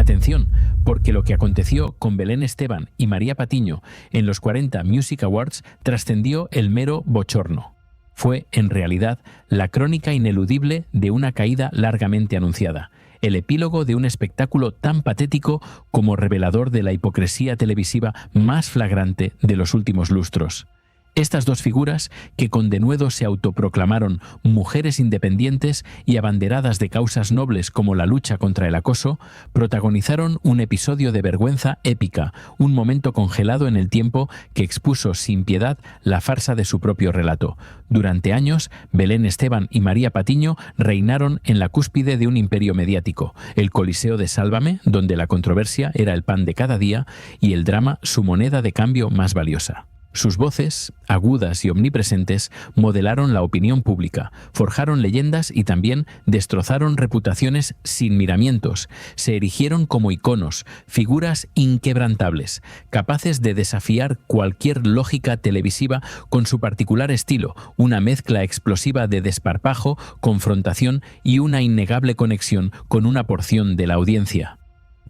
Atención, porque lo que aconteció con Belén Esteban y María Patiño en los 40 Music Awards trascendió el mero bochorno. Fue, en realidad, la crónica ineludible de una caída largamente anunciada, el epílogo de un espectáculo tan patético como revelador de la hipocresía televisiva más flagrante de los últimos lustros. Estas dos figuras, que con denuedo se autoproclamaron mujeres independientes y abanderadas de causas nobles como la lucha contra el acoso, protagonizaron un episodio de vergüenza épica, un momento congelado en el tiempo que expuso sin piedad la farsa de su propio relato. Durante años, Belén Esteban y María Patiño reinaron en la cúspide de un imperio mediático, el Coliseo de Sálvame, donde la controversia era el pan de cada día y el drama su moneda de cambio más valiosa. Sus voces, agudas y omnipresentes, modelaron la opinión pública, forjaron leyendas y también destrozaron reputaciones sin miramientos. Se erigieron como iconos, figuras inquebrantables, capaces de desafiar cualquier lógica televisiva con su particular estilo, una mezcla explosiva de desparpajo, confrontación y una innegable conexión con una porción de la audiencia.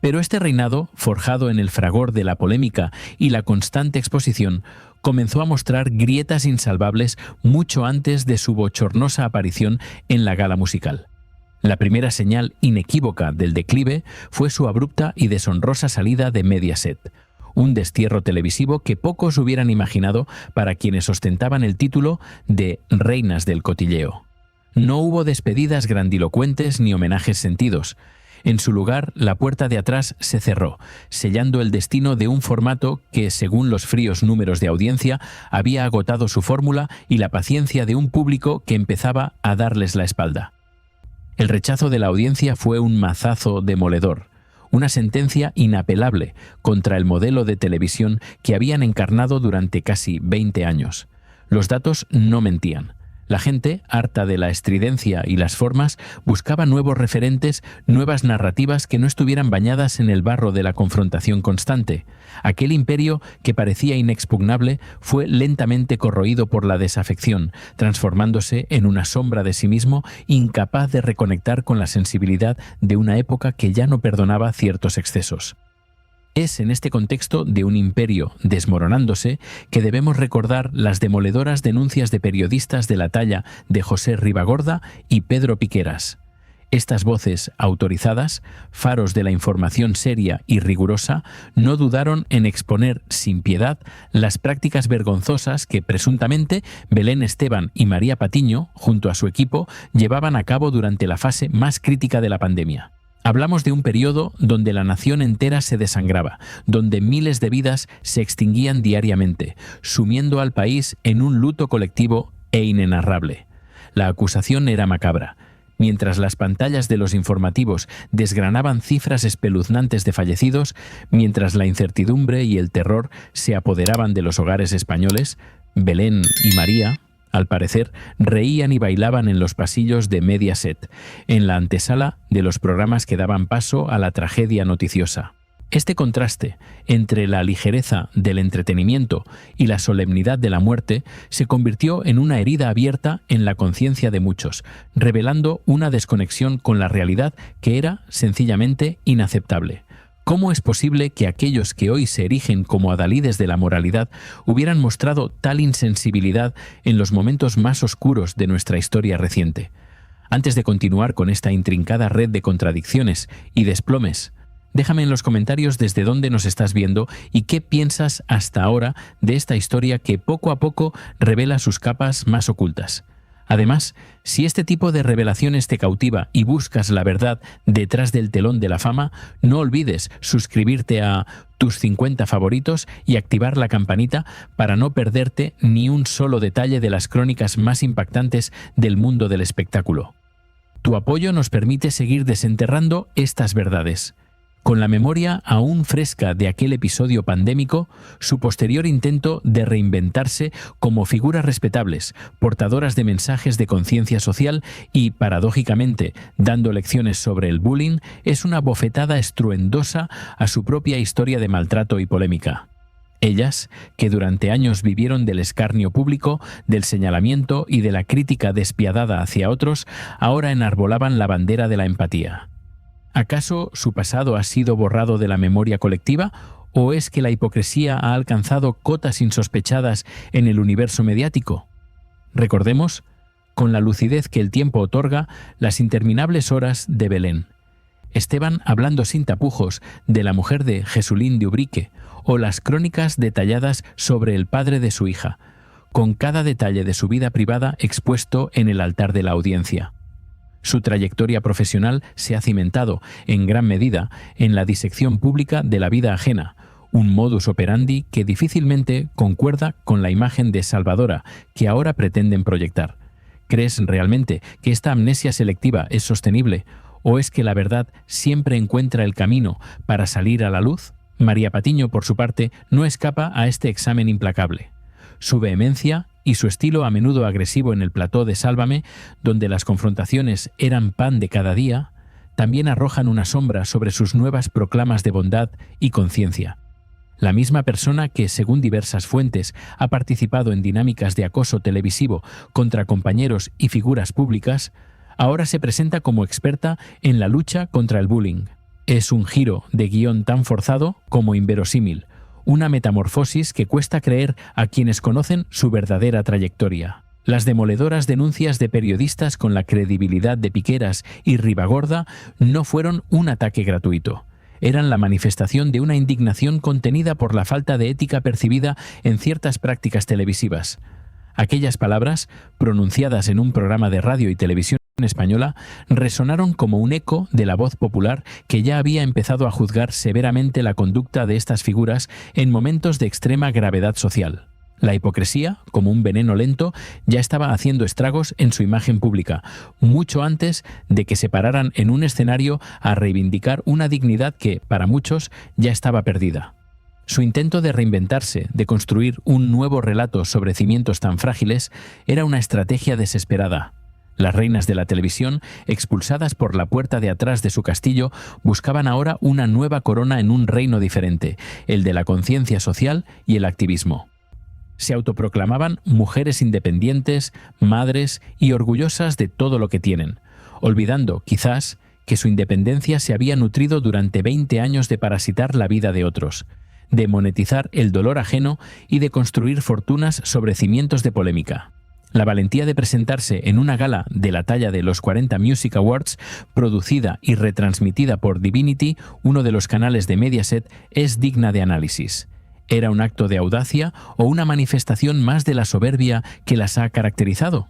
Pero este reinado, forjado en el fragor de la polémica y la constante exposición, comenzó a mostrar grietas insalvables mucho antes de su bochornosa aparición en la gala musical. La primera señal inequívoca del declive fue su abrupta y deshonrosa salida de Mediaset, un destierro televisivo que pocos hubieran imaginado para quienes ostentaban el título de reinas del cotilleo. No hubo despedidas grandilocuentes ni homenajes sentidos. En su lugar, la puerta de atrás se cerró, sellando el destino de un formato que, según los fríos números de audiencia, había agotado su fórmula y la paciencia de un público que empezaba a darles la espalda. El rechazo de la audiencia fue un mazazo demoledor, una sentencia inapelable contra el modelo de televisión que habían encarnado durante casi 20 años. Los datos no mentían. La gente, harta de la estridencia y las formas, buscaba nuevos referentes, nuevas narrativas que no estuvieran bañadas en el barro de la confrontación constante. Aquel imperio, que parecía inexpugnable, fue lentamente corroído por la desafección, transformándose en una sombra de sí mismo, incapaz de reconectar con la sensibilidad de una época que ya no perdonaba ciertos excesos. Es en este contexto de un imperio desmoronándose que debemos recordar las demoledoras denuncias de periodistas de la talla de José Ribagorda y Pedro Piqueras. Estas voces autorizadas, faros de la información seria y rigurosa, no dudaron en exponer sin piedad las prácticas vergonzosas que presuntamente Belén Esteban y María Patiño, junto a su equipo, llevaban a cabo durante la fase más crítica de la pandemia. Hablamos de un periodo donde la nación entera se desangraba, donde miles de vidas se extinguían diariamente, sumiendo al país en un luto colectivo e inenarrable. La acusación era macabra. Mientras las pantallas de los informativos desgranaban cifras espeluznantes de fallecidos, mientras la incertidumbre y el terror se apoderaban de los hogares españoles, Belén y María, al parecer, reían y bailaban en los pasillos de Mediaset, en la antesala de los programas que daban paso a la tragedia noticiosa. Este contraste entre la ligereza del entretenimiento y la solemnidad de la muerte se convirtió en una herida abierta en la conciencia de muchos, revelando una desconexión con la realidad que era sencillamente inaceptable. ¿Cómo es posible que aquellos que hoy se erigen como adalides de la moralidad hubieran mostrado tal insensibilidad en los momentos más oscuros de nuestra historia reciente? Antes de continuar con esta intrincada red de contradicciones y desplomes, déjame en los comentarios desde dónde nos estás viendo y qué piensas hasta ahora de esta historia que poco a poco revela sus capas más ocultas. Además, si este tipo de revelaciones te cautiva y buscas la verdad detrás del telón de la fama, no olvides suscribirte a tus 50 favoritos y activar la campanita para no perderte ni un solo detalle de las crónicas más impactantes del mundo del espectáculo. Tu apoyo nos permite seguir desenterrando estas verdades. Con la memoria aún fresca de aquel episodio pandémico, su posterior intento de reinventarse como figuras respetables, portadoras de mensajes de conciencia social y, paradójicamente, dando lecciones sobre el bullying, es una bofetada estruendosa a su propia historia de maltrato y polémica. Ellas, que durante años vivieron del escarnio público, del señalamiento y de la crítica despiadada hacia otros, ahora enarbolaban la bandera de la empatía. ¿Acaso su pasado ha sido borrado de la memoria colectiva? ¿O es que la hipocresía ha alcanzado cotas insospechadas en el universo mediático? Recordemos, con la lucidez que el tiempo otorga, las interminables horas de Belén. Esteban hablando sin tapujos de la mujer de Jesulín de Ubrique, o las crónicas detalladas sobre el padre de su hija, con cada detalle de su vida privada expuesto en el altar de la audiencia. Su trayectoria profesional se ha cimentado, en gran medida, en la disección pública de la vida ajena, un modus operandi que difícilmente concuerda con la imagen de salvadora que ahora pretenden proyectar. ¿Crees realmente que esta amnesia selectiva es sostenible? ¿O es que la verdad siempre encuentra el camino para salir a la luz? María Patiño, por su parte, no escapa a este examen implacable. Su vehemencia y su estilo a menudo agresivo en el plató de Sálvame, donde las confrontaciones eran pan de cada día, también arrojan una sombra sobre sus nuevas proclamas de bondad y conciencia. La misma persona que, según diversas fuentes, ha participado en dinámicas de acoso televisivo contra compañeros y figuras públicas, ahora se presenta como experta en la lucha contra el bullying. Es un giro de guión tan forzado como inverosímil, una metamorfosis que cuesta creer a quienes conocen su verdadera trayectoria. Las demoledoras denuncias de periodistas con la credibilidad de Piqueras y Ribagorda no fueron un ataque gratuito. Eran la manifestación de una indignación contenida por la falta de ética percibida en ciertas prácticas televisivas. Aquellas palabras, pronunciadas en un programa de radio y televisión española, resonaron como un eco de la voz popular que ya había empezado a juzgar severamente la conducta de estas figuras en momentos de extrema gravedad social. La hipocresía, como un veneno lento, ya estaba haciendo estragos en su imagen pública, mucho antes de que se pararan en un escenario a reivindicar una dignidad que, para muchos, ya estaba perdida. Su intento de reinventarse, de construir un nuevo relato sobre cimientos tan frágiles, era una estrategia desesperada. Las reinas de la televisión, expulsadas por la puerta de atrás de su castillo, buscaban ahora una nueva corona en un reino diferente, el de la conciencia social y el activismo. Se autoproclamaban mujeres independientes, madres y orgullosas de todo lo que tienen, olvidando, quizás, que su independencia se había nutrido durante 20 años de parasitar la vida de otros, de monetizar el dolor ajeno y de construir fortunas sobre cimientos de polémica. La valentía de presentarse en una gala de la talla de los 40 Music Awards, producida y retransmitida por Divinity, uno de los canales de Mediaset, es digna de análisis. ¿Era un acto de audacia o una manifestación más de la soberbia que las ha caracterizado?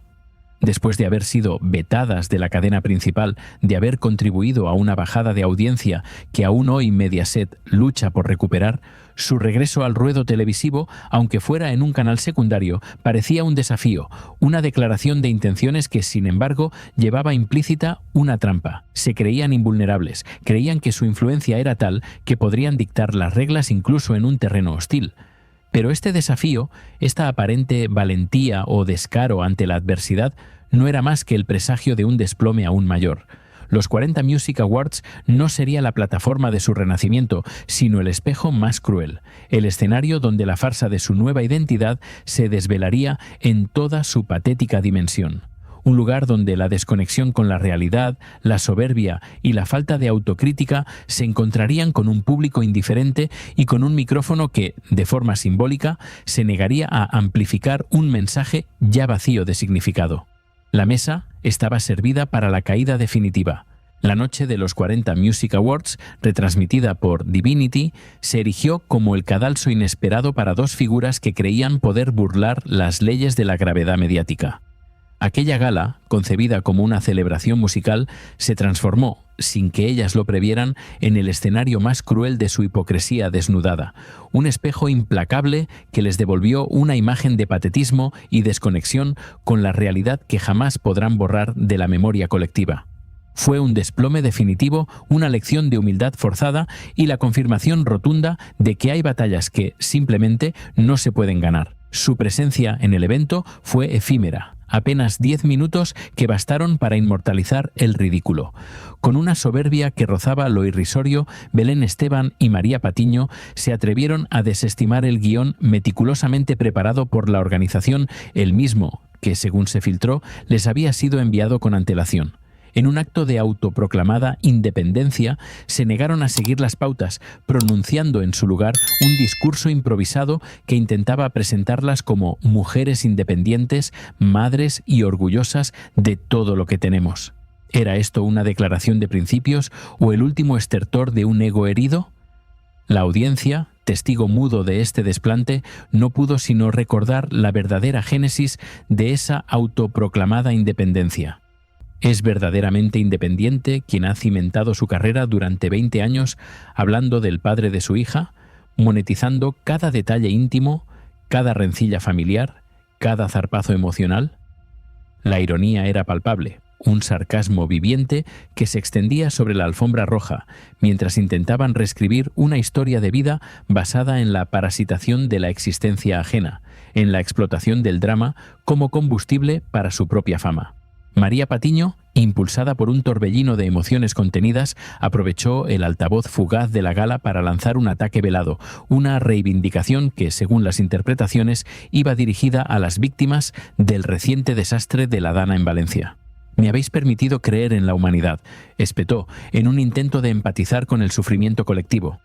Después de haber sido vetadas de la cadena principal, de haber contribuido a una bajada de audiencia que aún hoy Mediaset lucha por recuperar, su regreso al ruedo televisivo, aunque fuera en un canal secundario, parecía un desafío, una declaración de intenciones que, sin embargo, llevaba implícita una trampa. Se creían invulnerables, creían que su influencia era tal que podrían dictar las reglas incluso en un terreno hostil. Pero este desafío, esta aparente valentía o descaro ante la adversidad, no era más que el presagio de un desplome aún mayor. Los 40 Music Awards no sería la plataforma de su renacimiento, sino el espejo más cruel, el escenario donde la farsa de su nueva identidad se desvelaría en toda su patética dimensión. Un lugar donde la desconexión con la realidad, la soberbia y la falta de autocrítica se encontrarían con un público indiferente y con un micrófono que, de forma simbólica, se negaría a amplificar un mensaje ya vacío de significado. La mesa estaba servida para la caída definitiva. La noche de los 40 Music Awards, retransmitida por Divinity, se erigió como el cadalso inesperado para dos figuras que creían poder burlar las leyes de la gravedad mediática. Aquella gala, concebida como una celebración musical, se transformó, sin que ellas lo previeran, en el escenario más cruel de su hipocresía desnudada, un espejo implacable que les devolvió una imagen de patetismo y desconexión con la realidad que jamás podrán borrar de la memoria colectiva. Fue un desplome definitivo, una lección de humildad forzada y la confirmación rotunda de que hay batallas que, simplemente, no se pueden ganar. Su presencia en el evento fue efímera. Apenas 10 minutos que bastaron para inmortalizar el ridículo. Con una soberbia que rozaba lo irrisorio, Belén Esteban y María Patiño se atrevieron a desestimar el guión meticulosamente preparado por la organización, el mismo que, según se filtró, les había sido enviado con antelación. en un acto de autoproclamada independencia, se negaron a seguir las pautas, pronunciando en su lugar un discurso improvisado que intentaba presentarlas como mujeres independientes, madres y orgullosas de todo lo que tenemos. ¿Era esto una declaración de principios o el último estertor de un ego herido? La audiencia, testigo mudo de este desplante, no pudo sino recordar la verdadera génesis de esa autoproclamada independencia. ¿Es verdaderamente independiente quien ha cimentado su carrera durante 20 años hablando del padre de su hija, monetizando cada detalle íntimo, cada rencilla familiar, cada zarpazo emocional? La ironía era palpable, un sarcasmo viviente que se extendía sobre la alfombra roja, mientras intentaban reescribir una historia de vida basada en la parasitación de la existencia ajena, en la explotación del drama como combustible para su propia fama. María Patiño, impulsada por un torbellino de emociones contenidas, aprovechó el altavoz fugaz de la gala para lanzar un ataque velado, una reivindicación que, según las interpretaciones, iba dirigida a las víctimas del reciente desastre de la Dana en Valencia. «Me habéis permitido creer en la humanidad», espetó, en un intento de empatizar con el sufrimiento colectivo.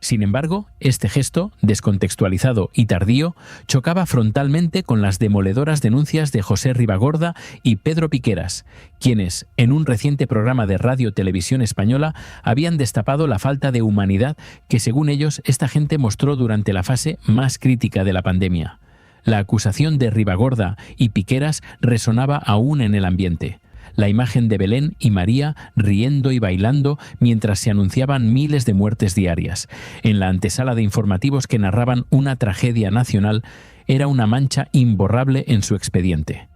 Sin embargo, este gesto, descontextualizado y tardío, chocaba frontalmente con las demoledoras denuncias de José Ribagorda y Pedro Piqueras, quienes, en un reciente programa de Radio-Televisión Española, habían destapado la falta de humanidad que, según ellos, esta gente mostró durante la fase más crítica de la pandemia. La acusación de Ribagorda y Piqueras resonaba aún en el ambiente. La imagen de Belén y María riendo y bailando mientras se anunciaban miles de muertes diarias, en la antesala de informativos que narraban una tragedia nacional, era una mancha imborrable en su expediente.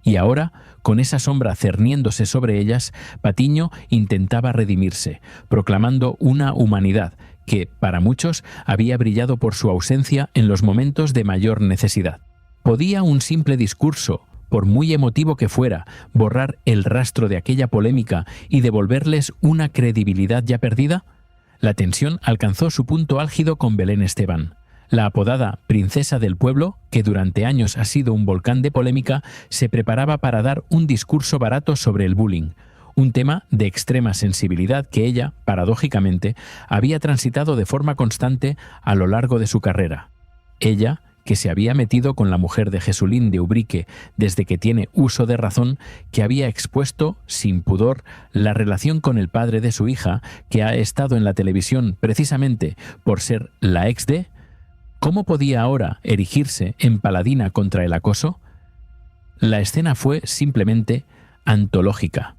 Y ahora, con esa sombra cerniéndose sobre ellas, Patiño intentaba redimirse, proclamando una humanidad que, para muchos, había brillado por su ausencia en los momentos de mayor necesidad. ¿Podía un simple discurso, por muy emotivo que fuera, borrar el rastro de aquella polémica y devolverles una credibilidad ya perdida? La tensión alcanzó su punto álgido con Belén Esteban. La apodada princesa del pueblo, que durante años ha sido un volcán de polémica, se preparaba para dar un discurso barato sobre el bullying, un tema de extrema sensibilidad que ella, paradójicamente, había transitado de forma constante a lo largo de su carrera. Ella, que se había metido con la mujer de Jesulín de Ubrique desde que tiene uso de razón, que había expuesto, sin pudor, la relación con el padre de su hija, que ha estado en la televisión precisamente por ser la ex de... ¿Cómo podía ahora erigirse en paladina contra el acoso? La escena fue simplemente antológica.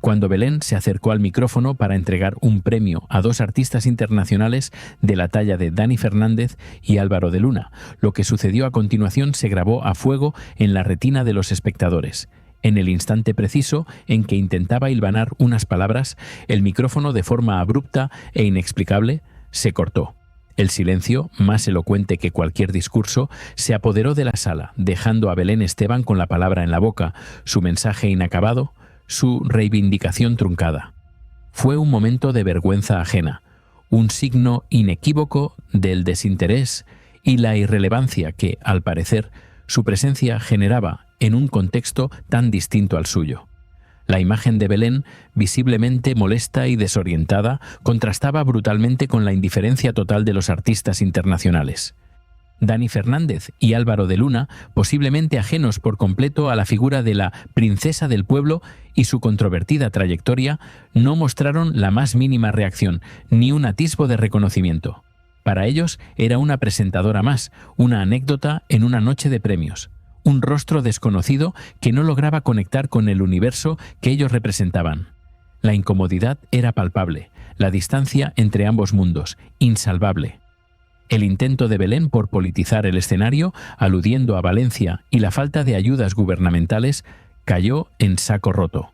Cuando Belén se acercó al micrófono para entregar un premio a dos artistas internacionales de la talla de Dani Fernández y Álvaro de Luna, lo que sucedió a continuación se grabó a fuego en la retina de los espectadores. En el instante preciso en que intentaba hilvanar unas palabras, el micrófono, de forma abrupta e inexplicable, se cortó. El silencio, más elocuente que cualquier discurso, se apoderó de la sala, dejando a Belén Esteban con la palabra en la boca, su mensaje inacabado, su reivindicación truncada. Fue un momento de vergüenza ajena, un signo inequívoco del desinterés y la irrelevancia que, al parecer, su presencia generaba en un contexto tan distinto al suyo. La imagen de Belén, visiblemente molesta y desorientada, contrastaba brutalmente con la indiferencia total de los artistas internacionales. Dani Fernández y Álvaro de Luna, posiblemente ajenos por completo a la figura de la princesa del pueblo y su controvertida trayectoria, no mostraron la más mínima reacción, ni un atisbo de reconocimiento. Para ellos era una presentadora más, una anécdota en una noche de premios, un rostro desconocido que no lograba conectar con el universo que ellos representaban. La incomodidad era palpable, la distancia entre ambos mundos, insalvable. El intento de Belén por politizar el escenario, aludiendo a Valencia y la falta de ayudas gubernamentales, cayó en saco roto.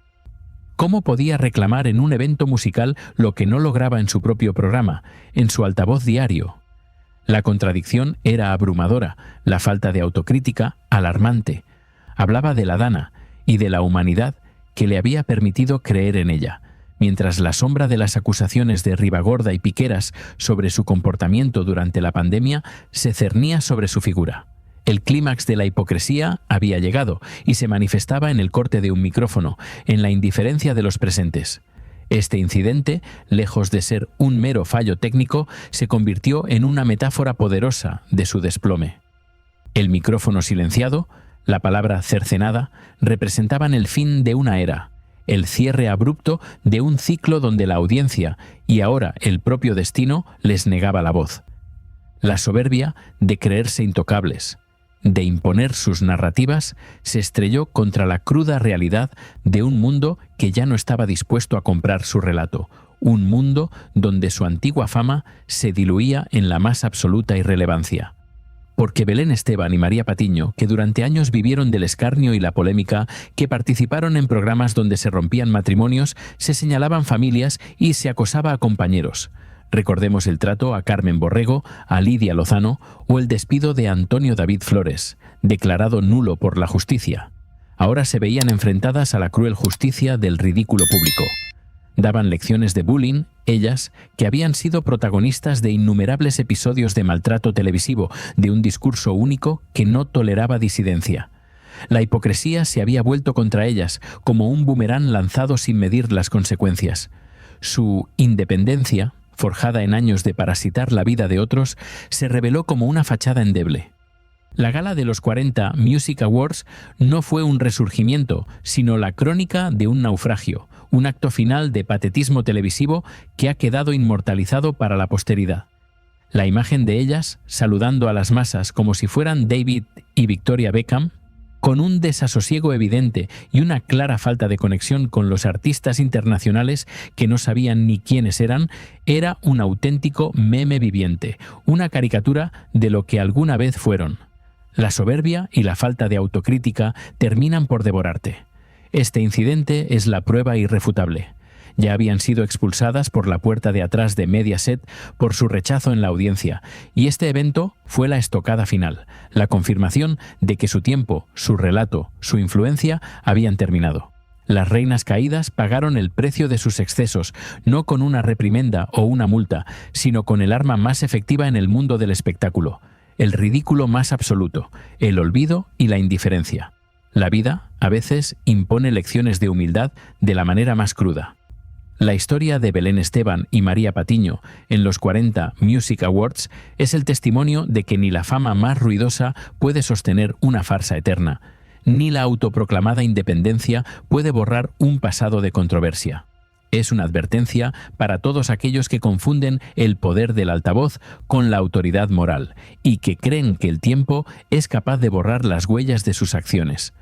¿Cómo podía reclamar en un evento musical lo que no lograba en su propio programa, en su altavoz diario? La contradicción era abrumadora, la falta de autocrítica alarmante. Hablaba de la Dana y de la humanidad que le había permitido creer en ella, mientras la sombra de las acusaciones de Ribagorda y Piqueras sobre su comportamiento durante la pandemia se cernía sobre su figura. El clímax de la hipocresía había llegado y se manifestaba en el corte de un micrófono, en la indiferencia de los presentes. Este incidente, lejos de ser un mero fallo técnico, se convirtió en una metáfora poderosa de su desplome. El micrófono silenciado, la palabra cercenada, representaban el fin de una era, el cierre abrupto de un ciclo donde la audiencia, y ahora el propio destino, les negaba la voz. La soberbia de creerse intocables, de imponer sus narrativas, se estrelló contra la cruda realidad de un mundo que ya no estaba dispuesto a comprar su relato, un mundo donde su antigua fama se diluía en la más absoluta irrelevancia. Porque Belén Esteban y María Patiño, que durante años vivieron del escarnio y la polémica, que participaron en programas donde se rompían matrimonios, se señalaban familias y se acosaba a compañeros. Recordemos el trato a Carmen Borrego, a Lidia Lozano o el despido de Antonio David Flores, declarado nulo por la justicia. Ahora se veían enfrentadas a la cruel justicia del ridículo público. Daban lecciones de bullying, ellas, que habían sido protagonistas de innumerables episodios de maltrato televisivo, de un discurso único que no toleraba disidencia. La hipocresía se había vuelto contra ellas, como un boomerang lanzado sin medir las consecuencias. Su independencia, forjada en años de parasitar la vida de otros, se reveló como una fachada endeble. La gala de los 40 Music Awards no fue un resurgimiento, sino la crónica de un naufragio, un acto final de patetismo televisivo que ha quedado inmortalizado para la posteridad. La imagen de ellas, saludando a las masas como si fueran David y Victoria Beckham, con un desasosiego evidente y una clara falta de conexión con los artistas internacionales que no sabían ni quiénes eran, era un auténtico meme viviente, una caricatura de lo que alguna vez fueron. La soberbia y la falta de autocrítica terminan por devorarte. Este incidente es la prueba irrefutable. Ya habían sido expulsadas por la puerta de atrás de Mediaset por su rechazo en la audiencia, y este evento fue la estocada final, la confirmación de que su tiempo, su relato, su influencia habían terminado. Las reinas caídas pagaron el precio de sus excesos, no con una reprimenda o una multa, sino con el arma más efectiva en el mundo del espectáculo, el ridículo más absoluto, el olvido y la indiferencia. La vida, a veces, impone lecciones de humildad de la manera más cruda. La historia de Belén Esteban y María Patiño en los 40 Music Awards es el testimonio de que ni la fama más ruidosa puede sostener una farsa eterna, ni la autoproclamada independencia puede borrar un pasado de controversia. Es una advertencia para todos aquellos que confunden el poder del altavoz con la autoridad moral y que creen que el tiempo es capaz de borrar las huellas de sus acciones.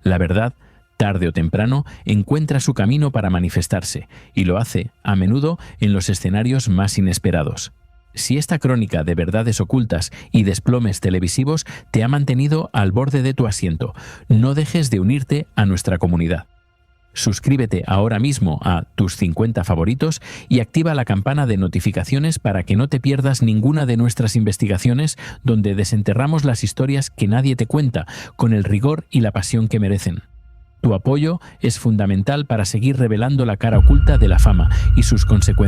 La verdad, tarde o temprano, encuentra su camino para manifestarse, y lo hace, a menudo, en los escenarios más inesperados. Si esta crónica de verdades ocultas y desplomes televisivos te ha mantenido al borde de tu asiento, no dejes de unirte a nuestra comunidad. Suscríbete ahora mismo a Tus 50 favoritos y activa la campana de notificaciones para que no te pierdas ninguna de nuestras investigaciones donde desenterramos las historias que nadie te cuenta, con el rigor y la pasión que merecen. Tu apoyo es fundamental para seguir revelando la cara oculta de la fama y sus consecuencias.